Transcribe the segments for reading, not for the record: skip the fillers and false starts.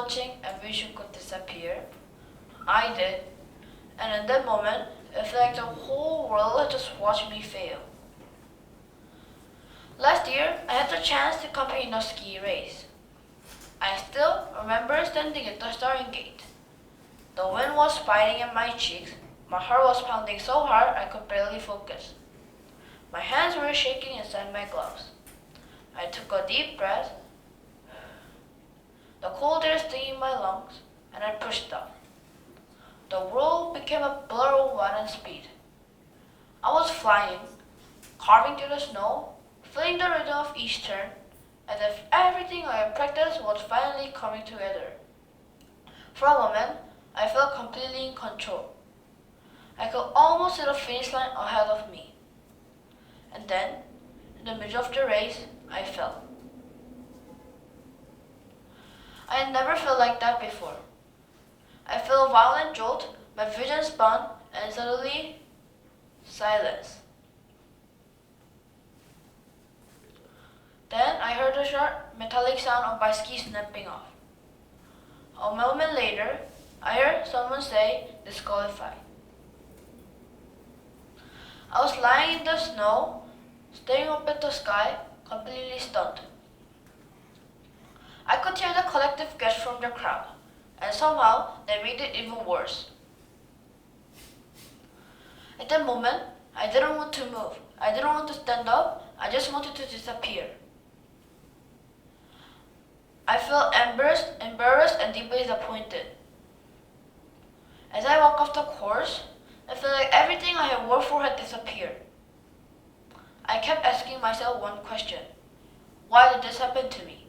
watching and wish you could disappear? I did, and in that moment, it felt like the whole world had just watched me fail. Last year, I had the chance to compete in a ski race. I still remember standing at the starting gate. The wind was biting at my cheeks, my heart was pounding so hard I could barely focus. My hands were shaking inside my gloves. I took a deep breath, the cold air stinging my lungs, and I pushed up. The world became a blur of wind and speed. I was flying, carving through the snow, feeling the rhythm of each turn, as if everything I had practiced was finally coming together. For a moment, I felt completely in control. I could almost see the finish line ahead of me. And then, in the middle of the race, I fell. I had never felt like that before. I felt a violent jolt, my vision spun, and suddenly, silence. Then I heard the sharp, metallic sound of my ski snapping off. A moment later, I heard someone say, "Disqualified." I was lying in the snow, staring up at the sky, completely stunned. I could hear the collective gasp from the crowd, and somehow they made it even worse. At that moment, I didn't want to move. I didn't want to stand up. I just wanted to disappear. I felt embarrassed and deeply disappointed. As I walked off the course, I felt like everything I had worked for had disappeared. I kept asking myself one question: why did this happen to me?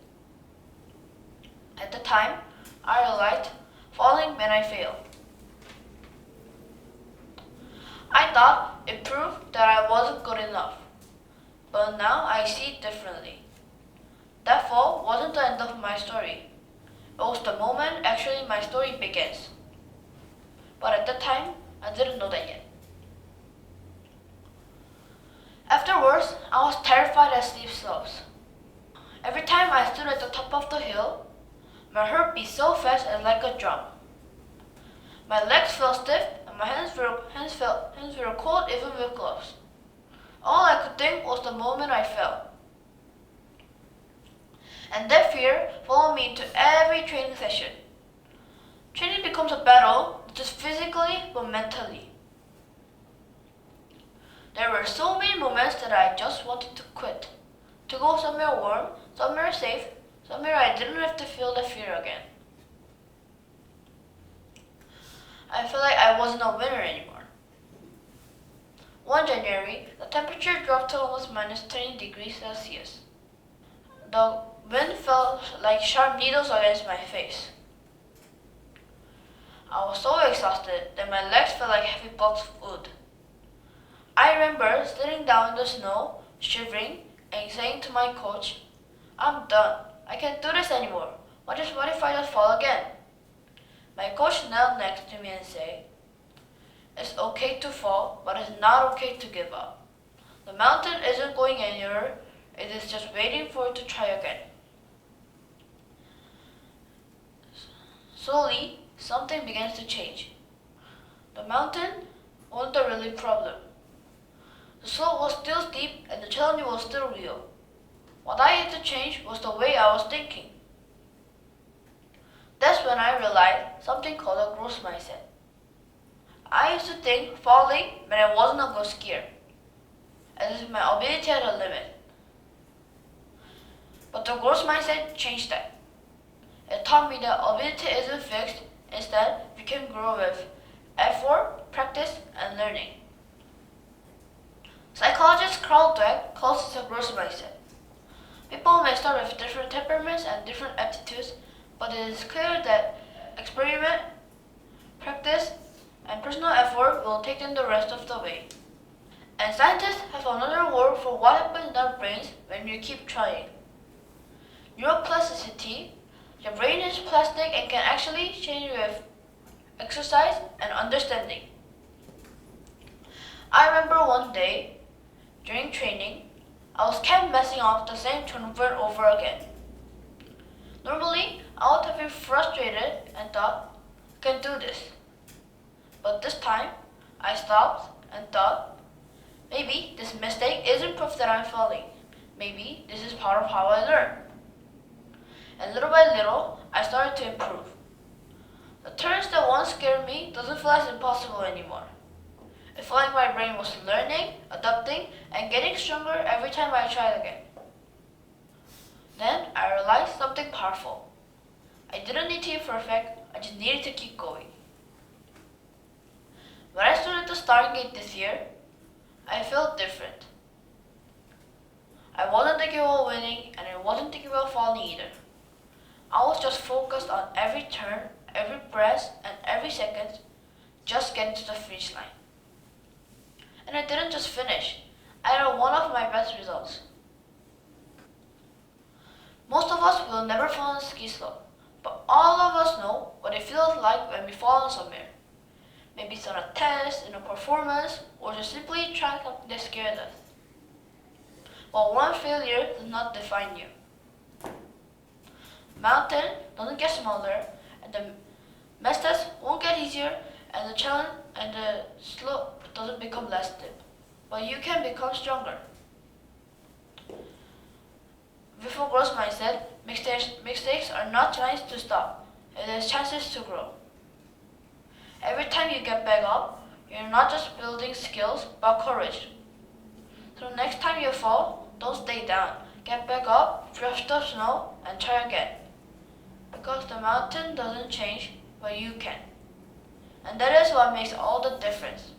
At the time, I realized falling meant I failed. I thought it proved that I wasn't good enough, but now I see it differently. That fall wasn't the end of my story. It was the moment actually my story begins. But at the time, I didn't know that yet. Afterwards, I was terrified as steep slopes. Every time I stood at the top of the hill, my heart beat so fast and like a drum. My legs felt stiff and my hands were cold even with gloves. All I could think was the moment I fell. And that fear followed me into every training session. Training becomes a battle, not just physically, but mentally. There were so many moments that I just wanted to quit, to go somewhere warm, somewhere safe, somewhere I didn't have to feel the fear again. I felt like I wasn't a winner anymore. One January, the temperature dropped to almost minus 20 degrees Celsius. The wind felt like sharp needles against my face. I was so exhausted that my legs felt like heavy blocks of wood. I remember sitting down in the snow, shivering, and saying to my coach, "I'm done. I can't do this anymore. What if I just fall again?" My coach knelt next to me and said, "It's okay to fall, but it's not okay to give up. The mountain isn't going anywhere. It is just waiting for you to try again." Slowly, something begins to change. The mountain wasn't the really problem. The slope was still steep and the challenge was still real. What I had to change was the way I was thinking. That's when I realized something called a growth mindset. I used to think falling meant I wasn't a good skier, as if my ability had a limit. But the growth mindset changed that. It taught me that ability isn't fixed, instead we can grow with effort, practice, and learning. Psychologist Carl Dweck calls this a growth mindset. People may start with different temperaments and different aptitudes, but it is clear that experiment, practice, and personal effort will take them the rest of the way. And scientists have another word for what happens in our brains when we keep trying. Neuroplasticity. Your brain is plastic and can actually change with exercise and understanding. I remember one day, during training, I was kept messing up the same turn over and over again. Normally, I would have been frustrated and thought, I can do this. But this time, I stopped and thought, maybe this mistake isn't proof that I'm failing. Maybe this is part of how I learn. And little by little, I started to improve. The turns that once scared me doesn't feel as impossible anymore. It felt like my brain was learning, adapting, and getting stronger every time I tried again. Then I realized something powerful. I didn't need to be perfect, I just needed to keep going. When I stood at the starting gate this year, I felt different. I wasn't thinking about winning, and I wasn't thinking about falling either. I was just focused on every turn, every press, and every second, just getting to the finish line. And I didn't just finish, I had one of my best results. Most of us will never fall on a ski slope, but all of us know what it feels like when we fall on somewhere. Maybe it's on a test, in a performance, or just simply trying something that scared us. But one failure does not define you. The mountain doesn't get smaller, and the mistakes won't get easier, and the challenge and the slope doesn't become less steep. But you can become stronger. With a growth mindset, mistakes are not chances to stop, it is chances to grow. Every time you get back up, you're not just building skills, but courage. So next time you fall, don't stay down. Get back up, brush the snow, and try again. Because the mountain doesn't change, but you can. And that is what makes all the difference.